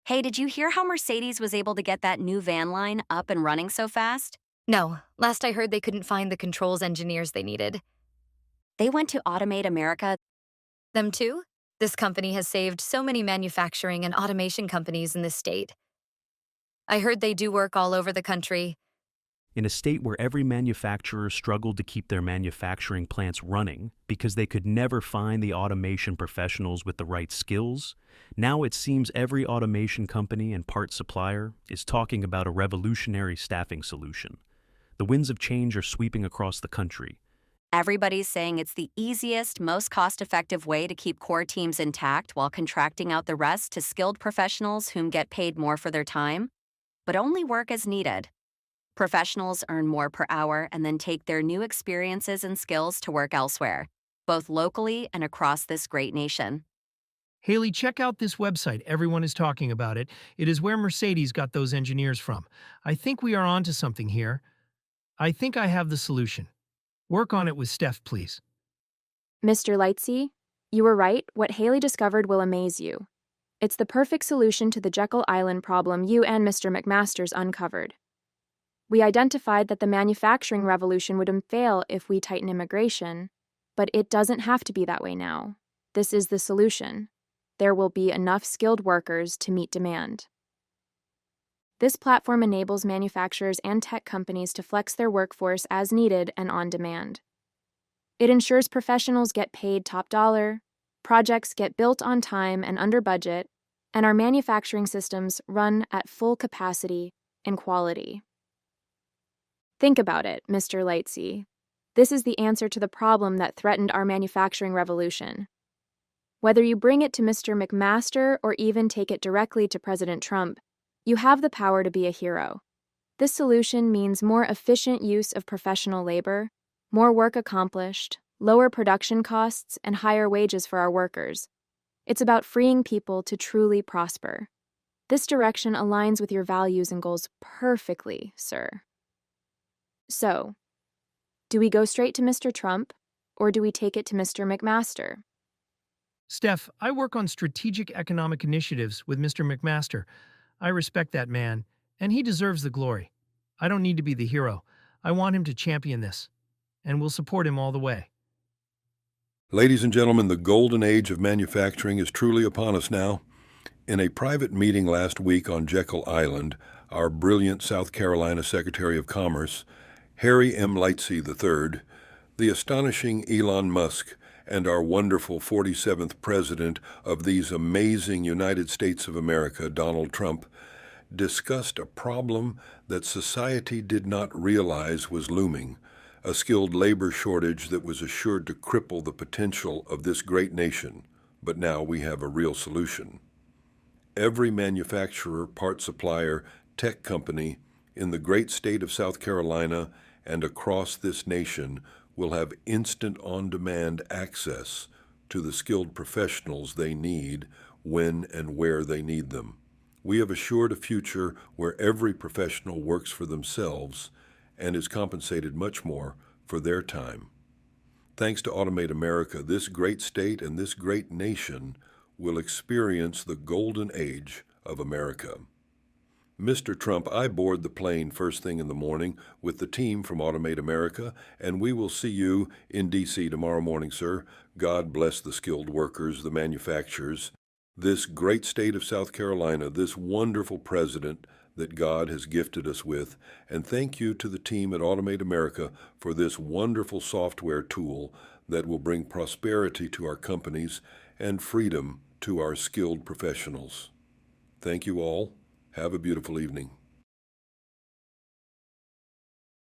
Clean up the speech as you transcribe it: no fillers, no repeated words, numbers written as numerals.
Hey, did you hear how Mercedes was able to get that new van line up and running so fast? No, last I heard they couldn't find the controls engineers they needed. They went to Automate America. Them too? This company has saved so many manufacturing and automation companies in this state. I heard they do work all over the country. In a state where every manufacturer struggled to keep their manufacturing plants running because they could never find the automation professionals with the right skills, now it seems every automation company and part supplier is talking about a revolutionary staffing solution. The winds of change are sweeping across the country. Everybody's saying it's the easiest, most cost effective way to keep core teams intact while contracting out the rest to skilled professionals whom get paid more for their time, but only work as needed. Professionals earn more per hour and then take their new experiences and skills to work elsewhere, both locally and across this great nation. Haley, check out this website. Everyone is talking about it. It is where Mercedes got those engineers from. I think we are onto something here. I think I have the solution. Work on it with Steph, please. Mr. Lightsey, you were right. What Haley discovered will amaze you. It's the perfect solution to the Jekyll Island problem you and Mr. McMaster's uncovered. We identified that the manufacturing revolution would fail if we tighten immigration, but it doesn't have to be that way now. This is the solution. There will be enough skilled workers to meet demand. This platform enables manufacturers and tech companies to flex their workforce as needed and on demand. It ensures professionals get paid top dollar, projects get built on time and under budget, and our manufacturing systems run at full capacity and quality. Think about it, Mr. Lightsey. This is the answer to the problem that threatened our manufacturing revolution. Whether you bring it to Mr. McMaster or even take it directly to President Trump, you have the power to be a hero. This solution means more efficient use of professional labor, more work accomplished, lower production costs, and higher wages for our workers. It's about freeing people to truly prosper. This direction aligns with your values and goals perfectly, sir. So, do we go straight to Mr. Trump, or do we take it to Mr. McMaster? Steph, I work on strategic economic initiatives with Mr. McMaster. I respect that man, and he deserves the glory. I don't need to be the hero. I want him to champion this, and we'll support him all the way. Ladies and gentlemen, the golden age of manufacturing is truly upon us now. In a private meeting last week on Jekyll Island, our brilliant South Carolina Secretary of Commerce, Harry M. Lightsey III, the astonishing Elon Musk, and our wonderful 47th President of these amazing United States of America, Donald Trump, discussed a problem that society did not realize was looming, a skilled labor shortage that was assured to cripple the potential of this great nation. But now we have a real solution. Every manufacturer, part supplier, tech company in the great state of South Carolina and across this nation will have instant on-demand access to the skilled professionals they need when and where they need them. We have assured a future where every professional works for themselves and is compensated much more for their time. Thanks to Automate America, this great state and this great nation will experience the golden age of America. Mr. Trump, I board the plane first thing in the morning with the team from Automate America, and we will see you in D.C. tomorrow morning, sir. God bless the skilled workers, the manufacturers, this great state of South Carolina, this wonderful president that God has gifted us with, and thank you to the team at Automate America for this wonderful software tool that will bring prosperity to our companies and freedom to our skilled professionals. Thank you all. Have a beautiful evening.